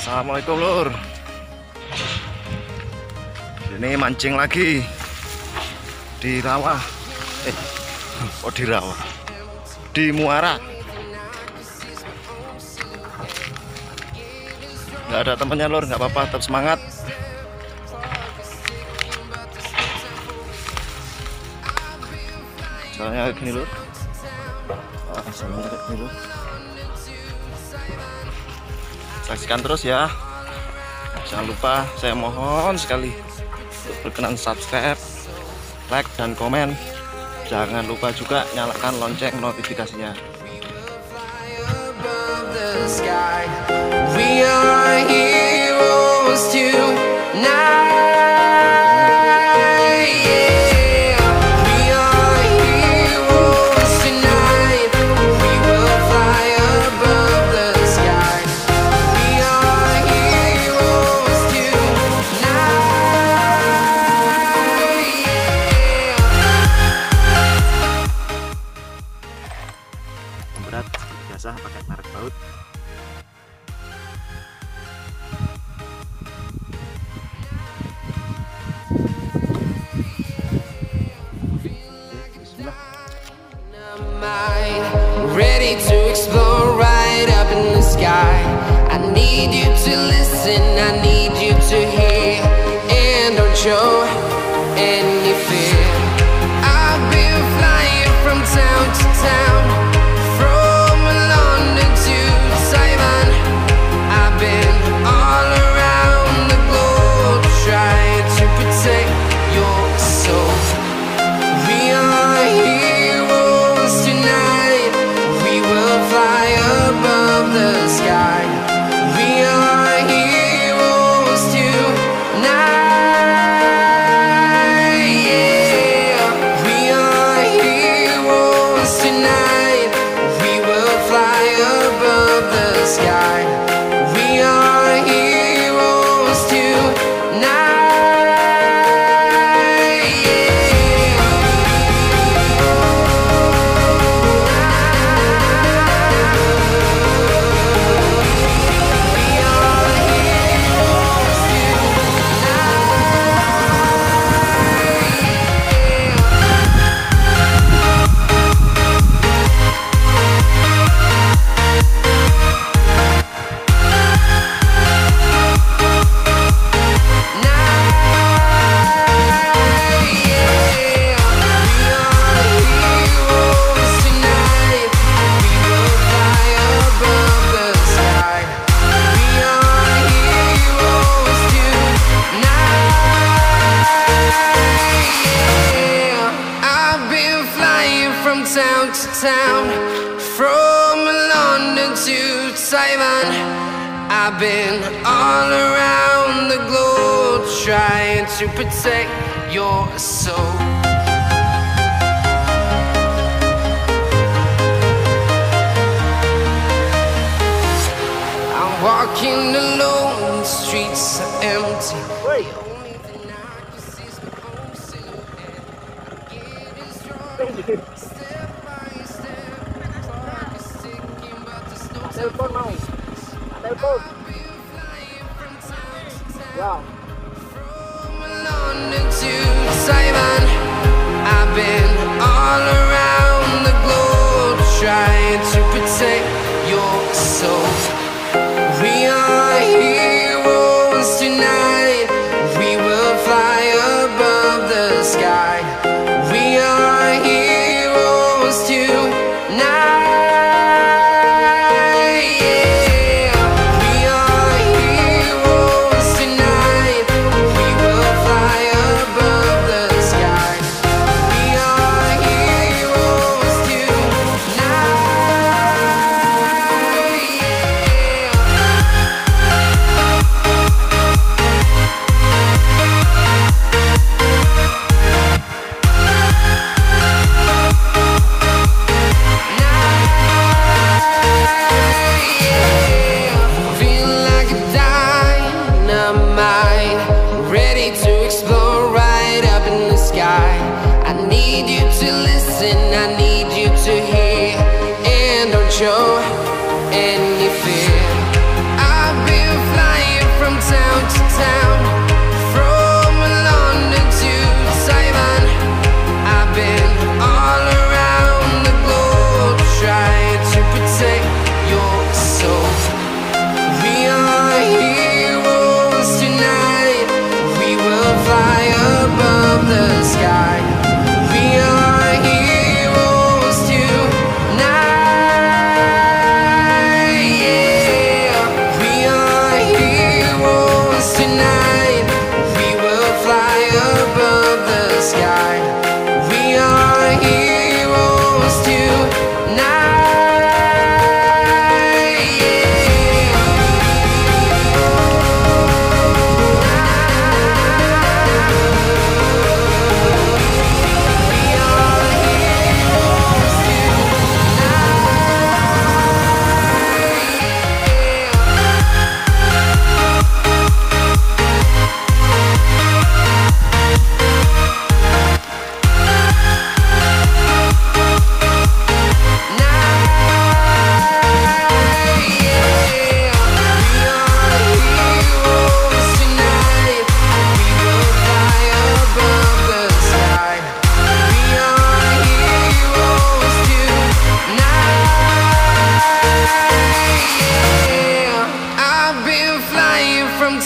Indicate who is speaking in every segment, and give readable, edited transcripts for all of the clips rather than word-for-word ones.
Speaker 1: Assalamualaikum lur. Ini mancing lagi di rawa. Di rawa. Di muara. Nggak ada temennya lur, nggak apa-apa, tetap semangat. Caranya kayak gini lur. Caranya kayak gini lur. Saksikan terus ya. Jangan lupa, saya mohon sekali untuk berkenan subscribe, like, dan komen. Jangan lupa juga nyalakan lonceng notifikasinya. We are heroes tonight. Berat seperti biasa, pakai tarik baut. Bismillah. Ready to explore right up in the sky. I need you to listen, I need you to hear, and don't show any fear. I've been flying from town to town, from London to Taiwan. I've been all around the globe trying to protect your soul. We are heroes tonight. We will fly above the sky. We are heroes tonight. Yeah, we are heroes tonight. We will fly above the sky. We are heroes tonight. Town to town, from London to Taiwan. I've been all around the globe trying to protect your soul. I'm walking alone, the streets are empty. The only thing I can see is my own silhouette. I'm getting stronger.
Speaker 2: Telepon mau, telepon. Ya.
Speaker 1: I've been all around the globe trying to protect your soul. We are heroes tonight. We will fly above the sky. We are heroes tonight. Heroes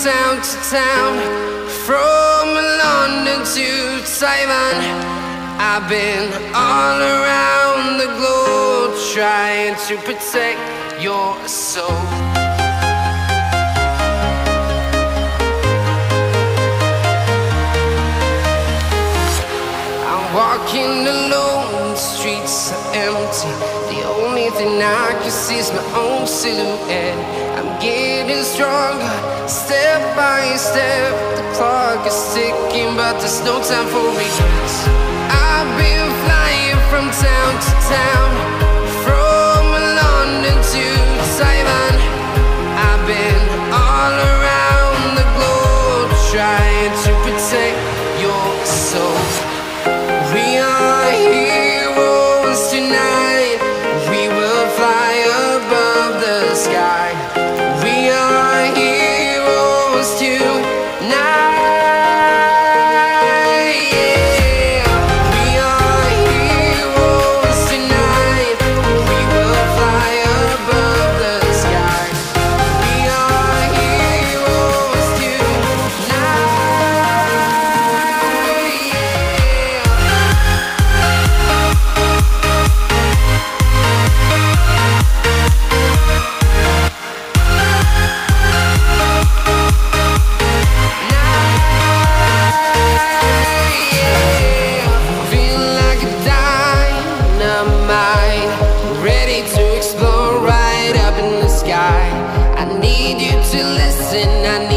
Speaker 1: town to town, from London to Taiwan. I've been all around the globe trying to protect your soul. I'm walking alone, the streets are empty. The only thing I can see is my own silhouette. I'm getting stronger, step by step. The clock is ticking, but there's no time for regrets. I've been flying from town to town, from London to Taiwan. I've been all around the globe trying to protect your soul. We are heroes tonight. We will fly above the sky. We are heroes tonight. I need you to listen.